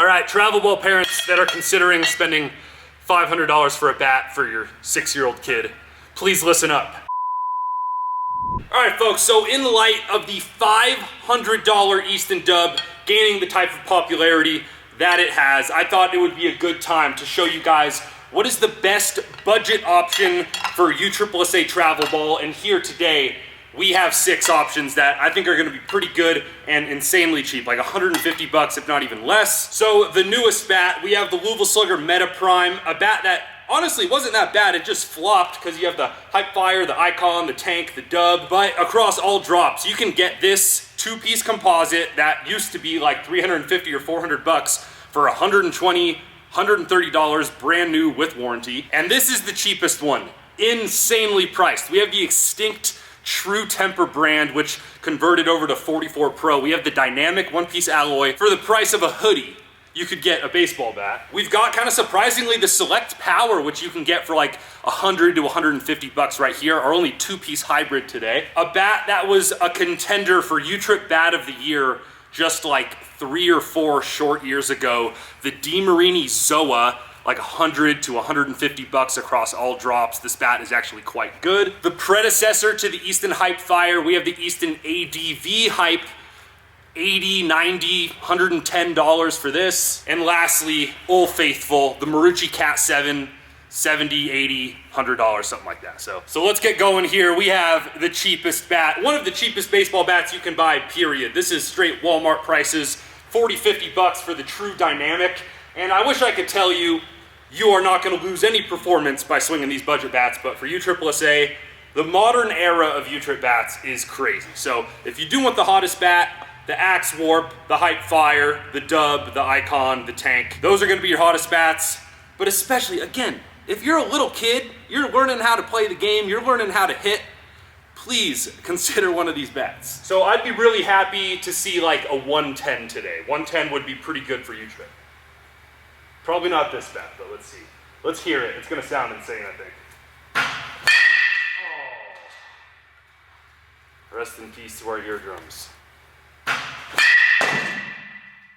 All right, travel ball parents that are considering spending $500 for a bat for your 6-year-old kid, please listen up. All right, folks, so in light of the $500 Easton Dub gaining the type of popularity that it has, I thought it would be a good time to show you guys what is the best budget option for USSSA travel ball. And here today, we have 6 options that I think are gonna be pretty good and insanely cheap, like 150 bucks, if not even less. So the newest bat, we have the Louisville Slugger Meta Prime, a bat that honestly wasn't that bad. It just flopped because you have the Hype Fire, the Icon, the Tank, the Dub. But across all drops, you can get this 2-piece composite that used to be like 350 or 400 bucks for 120, $130 brand new with warranty. And this is the cheapest one, insanely priced. We have the Extinct True Temper brand, which converted over to 44 Pro. We have the dynamic 1-piece alloy. For the price of a hoodie, you could get a baseball bat. We've got, kind of surprisingly, the Select Power, which you can get for like 100 to 150 bucks right here, our only 2-piece hybrid today. A bat that was a contender for U-Trip Bat of the Year just like 3 or 4 short years ago. The DeMarini Zoa, like 100 to 150 bucks across all drops. This bat is actually quite good. The predecessor to the Easton Hype Fire, we have the Easton ADV Hype, $80, $90, $110 for this. And lastly, Old Faithful, the Marucci Cat 7, $70, $80, $100, something like that. So let's get going here. We have the cheapest bat, one of the cheapest baseball bats you can buy, period. This is straight Walmart prices, 40, 50 bucks for the True Dynamic. And I wish I could tell you, you are not gonna lose any performance by swinging these budget bats, but for USSSA, the modern era of U-Trip bats is crazy. So if you do want the hottest bat, the Axe Warp, the Hype Fire, the Dub, the Icon, the Tank, those are gonna be your hottest bats. But especially, again, if you're a little kid, you're learning how to play the game, you're learning how to hit, please consider one of these bats. So I'd be really happy to see like a 110 today. 110 would be pretty good for U-Trip. Probably not this bat, but let's see. Let's hear it. It's gonna sound insane, I think. Oh. Rest in peace to our eardrums.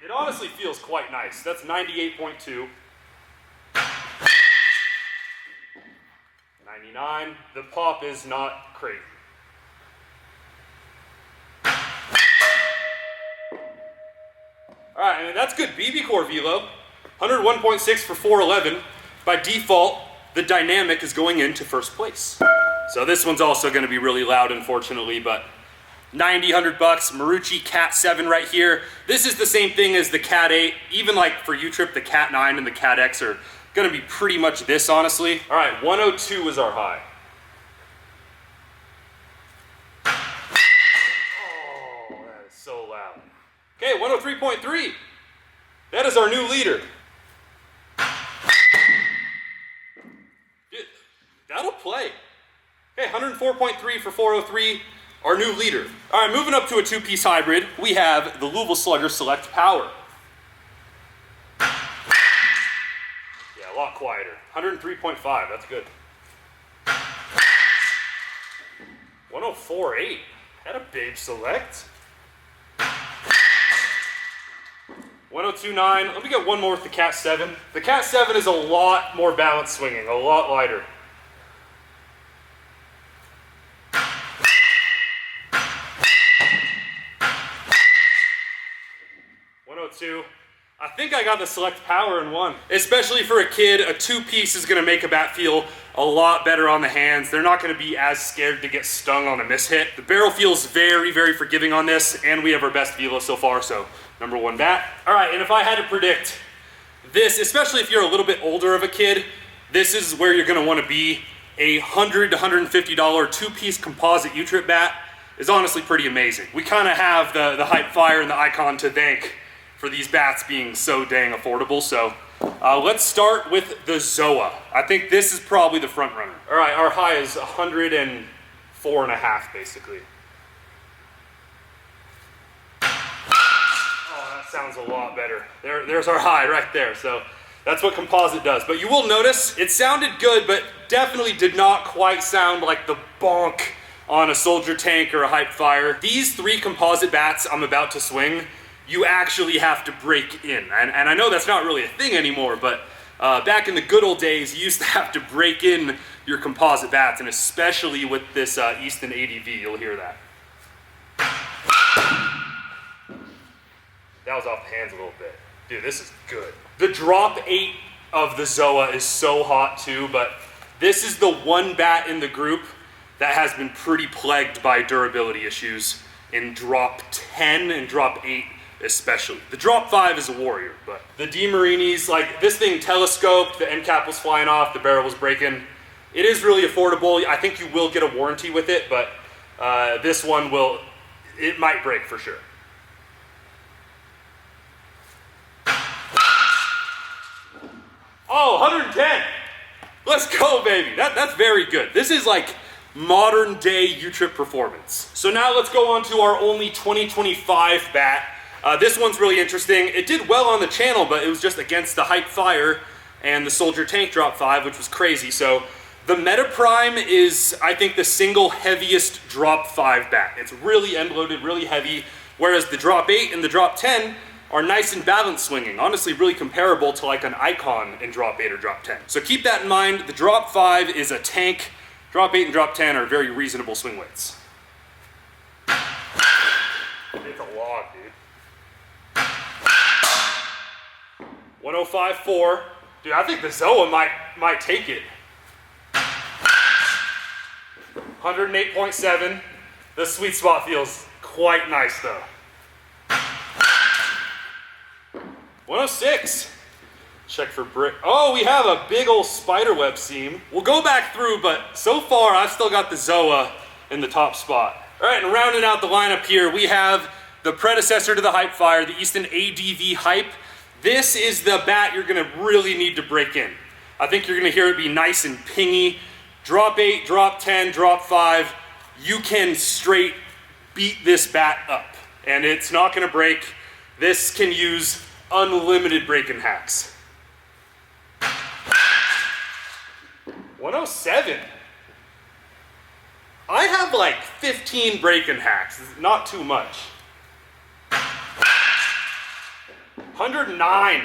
It honestly feels quite nice. That's 98.2. 99. The pop is not crazy. All right, and that's good BB core velo. 101.6 for 411. By default, the Dynamic is going into first place. So this one's also gonna be really loud, unfortunately, but 90, 100 bucks. Marucci Cat 7 right here. This is the same thing as the Cat 8. Even like for U-Trip, the Cat 9 and the Cat X are gonna be pretty much this, honestly. All right, 102 is our high. Oh, that is so loud. Okay, 103.3. That is our new leader. That'll play. Okay, 104.3 for 403, our new leader. All right, moving up to a 2-piece hybrid, we have the Louisville Slugger Select Power. Yeah, a lot quieter. 103.5, that's good. 104.8, had a Babe Select. 102.9, let me get one more with the Cat 7. The Cat 7 is a lot more balanced swinging, a lot lighter. 102. I think I got the Select Power in one. Especially for a kid, a 2-piece is gonna make a bat feel a lot better on the hands. They're not gonna be as scared to get stung on a mishit. The barrel feels very, very forgiving on this, and we have our best velo so far, so #1 bat. All right, and if I had to predict this, especially if you're a little bit older of a kid, this is where you're gonna wanna be. A $100 to $150 2-piece composite U-Trip bat is honestly pretty amazing. We kinda have the Hype Fire and the Icon to thank for these bats being so dang affordable. So let's start with the Zoa. I think this is probably the front runner. All right, our high is 104.5 basically. Oh, that sounds a lot better. There's our high right there. So that's what composite does. But you will notice it sounded good, but definitely did not quite sound like the bonk on a Soldier Tank or a Hype Fire. These 3 composite bats I'm about to swing, you actually have to break in. And I know that's not really a thing anymore, but back in the good old days, you used to have to break in your composite bats, and especially with this Easton ADV, you'll hear that. That was off the hands a little bit. Dude, this is good. The drop 8 of the ZOA is so hot too, but this is the one bat in the group that has been pretty plagued by durability issues in drop 10 and drop 8 especially. The drop 5 is a warrior, but the DeMarinis, like this thing telescoped, the end cap was flying off, the barrel was breaking. It is really affordable. I think you will get a warranty with it, but this one it might break for sure. Oh, 110. Let's go, baby. That's very good. This is like modern day U-Trip performance. So now let's go on to our only 2025 bat. This one's really interesting. It did well on the channel, but it was just against the Hype Fire and the Soldier Tank drop 5, which was crazy. So the Meta Prime is, I think, the single heaviest drop 5 bat. It's really end loaded, really heavy, whereas the drop 8 and the drop 10 are nice and balanced swinging. Honestly, really comparable to like an Icon in drop 8 or drop 10. So keep that in mind. The drop 5 is a tank. Drop 8 and drop 10 are very reasonable swing weights. It's a log, dude. 105.4. Dude, I think the ZOA might take it. 108.7. The sweet spot feels quite nice though. 106. Check for brick. Oh, we have a big old spiderweb seam. We'll go back through, but so far I've still got the ZOA in the top spot. All right, and rounding out the lineup here, we have the predecessor to the Hype Fire, the Easton ADV Hype. This is the bat you're gonna really need to break in. I think you're gonna hear it be nice and pingy. Drop 8, drop 10, drop 5. You can straight beat this bat up, and it's not gonna break. This can use unlimited break-in hacks. 107. I have like 15 break-in hacks, not too much. 109.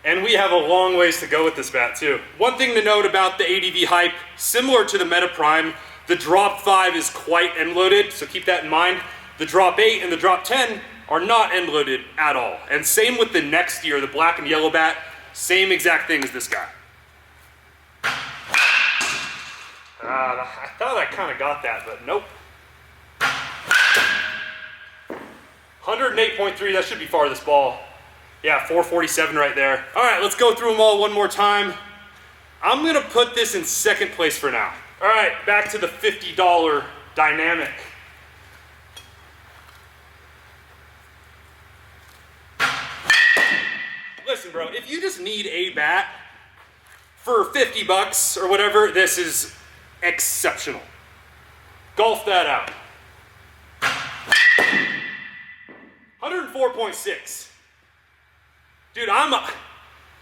And we have a long ways to go with this bat too. One thing to note about the ADV Hype, similar to the Meta Prime, the drop 5 is quite end loaded, so keep that in mind. The drop 8 and the drop 10 are not end loaded at all. And same with the next year, the black and yellow bat, same exact thing as this guy. I thought I kind of got that, but nope. 108.3, that should be farthest ball. Yeah, 447 right there. All right, let's go through them all one more time. I'm gonna put this in second place for now. All right, back to the $50 Dynamic. Listen, bro, if you just need a bat for 50 bucks or whatever, this is exceptional. Golf that out. 104.6. Dude,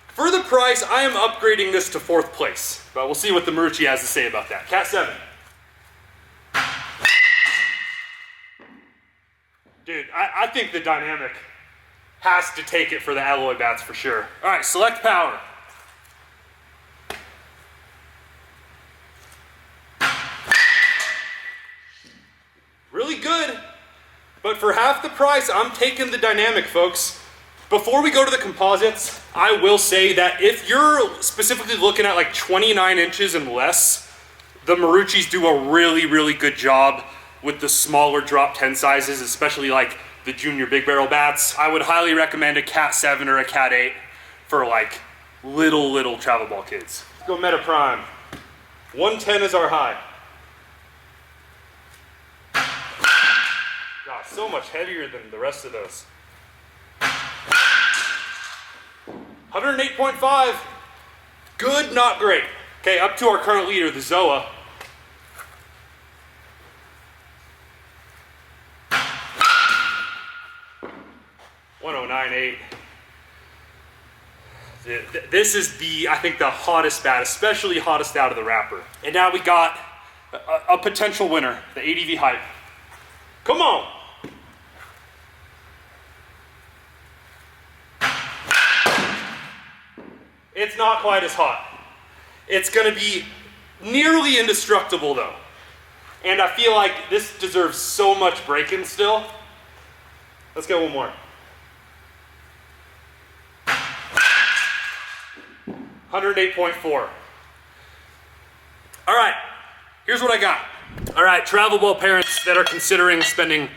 for the price, I am upgrading this to 4th place. But we'll see what the Marucci has to say about that. Cat 7. Dude, I think the Dynamic has to take it for the alloy bats for sure. All right, select power. Really good, but for half the price, I'm taking the Dynamic, folks. Before we go to the composites, I will say that if you're specifically looking at like 29 inches and less, the Maruccis do a really, really good job with the smaller drop 10 sizes, especially like the junior big barrel bats. I would highly recommend a Cat 7 or a Cat 8 for like little travel ball kids. Let's go Meta Prime. 110 is our high. God, so much heavier than the rest of those. 108.5. Good, not great. Okay, up to our current leader, the ZOA. .098. This is I think the hottest bat, especially hottest out of the wrapper. And now we got a potential winner, the ADV Hype. Come on. It's not quite as hot. It's gonna be nearly indestructible though. And I feel like this deserves so much breaking still. Let's get one more. 108.4. All right, here's what I got. All right, travel ball parents that are considering spending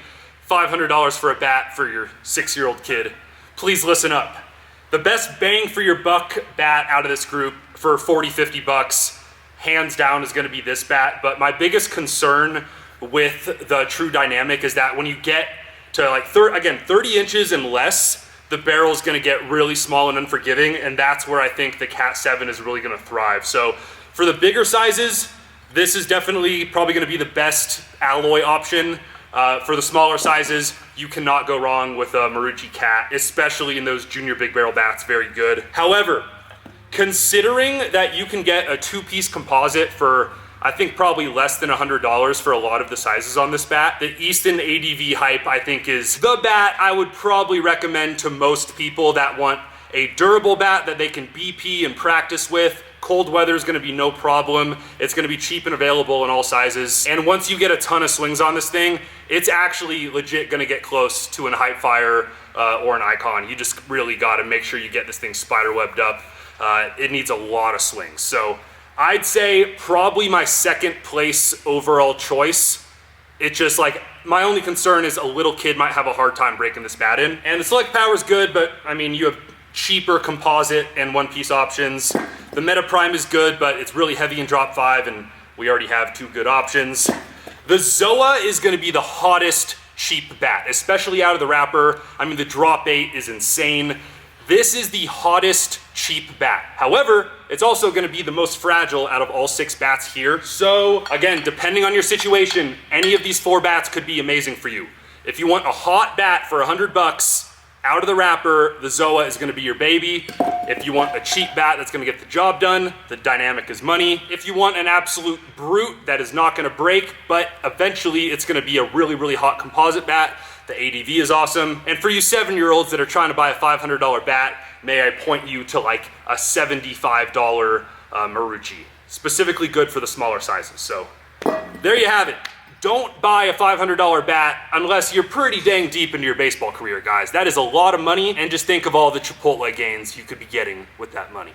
$500 for a bat for your 6-year-old kid, please listen up. The best bang for your buck bat out of this group for 40, 50 bucks, hands down is gonna be this bat. But my biggest concern with the True Dynamic is that when you get to like 30 inches and less, the barrel is gonna get really small and unforgiving, and that's where I think the Cat 7 is really gonna thrive. So for the bigger sizes, this is definitely probably gonna be the best alloy option. For the smaller sizes, you cannot go wrong with a Marucci Cat, especially in those junior big barrel bats, very good. However, considering that you can get a 2-piece composite for, I think probably less than $100 for a lot of the sizes on this bat, the Easton ADV Hype I think is the bat I would probably recommend to most people that want a durable bat that they can BP and practice with. Cold weather is gonna be no problem. It's gonna be cheap and available in all sizes. And once you get a ton of swings on this thing, it's actually legit gonna get close to an Hype Fire or an Icon. You just really gotta make sure you get this thing spider webbed up. It needs a lot of swings. So I'd say probably my second place overall choice. It's just like, my only concern is a little kid might have a hard time breaking this bat in. And the select power is good, but I mean, you have cheaper composite and 1-piece options. The Meta Prime is good, but it's really heavy in drop 5, and we already have 2 good options. The Zoa is gonna be the hottest cheap bat, especially out of the wrapper. I mean, the drop 8 is insane. This is the hottest cheap bat. However, it's also gonna be the most fragile out of all 6 bats here. So again, depending on your situation, any of these 4 bats could be amazing for you. If you want a hot bat for 100 bucks, out of the wrapper, the Zoa is gonna be your baby. If you want a cheap bat that's gonna get the job done, the Dynamic is money. If you want an absolute brute that is not gonna break, but eventually it's gonna be a really, really hot composite bat, the ADV is awesome. And for you 7-year-olds that are trying to buy a $500 bat, may I point you to like a $75 Marucci. Specifically good for the smaller sizes. So there you have it. Don't buy a $500 bat unless you're pretty dang deep into your baseball career, guys. That is a lot of money, and just think of all the Chipotle gains you could be getting with that money.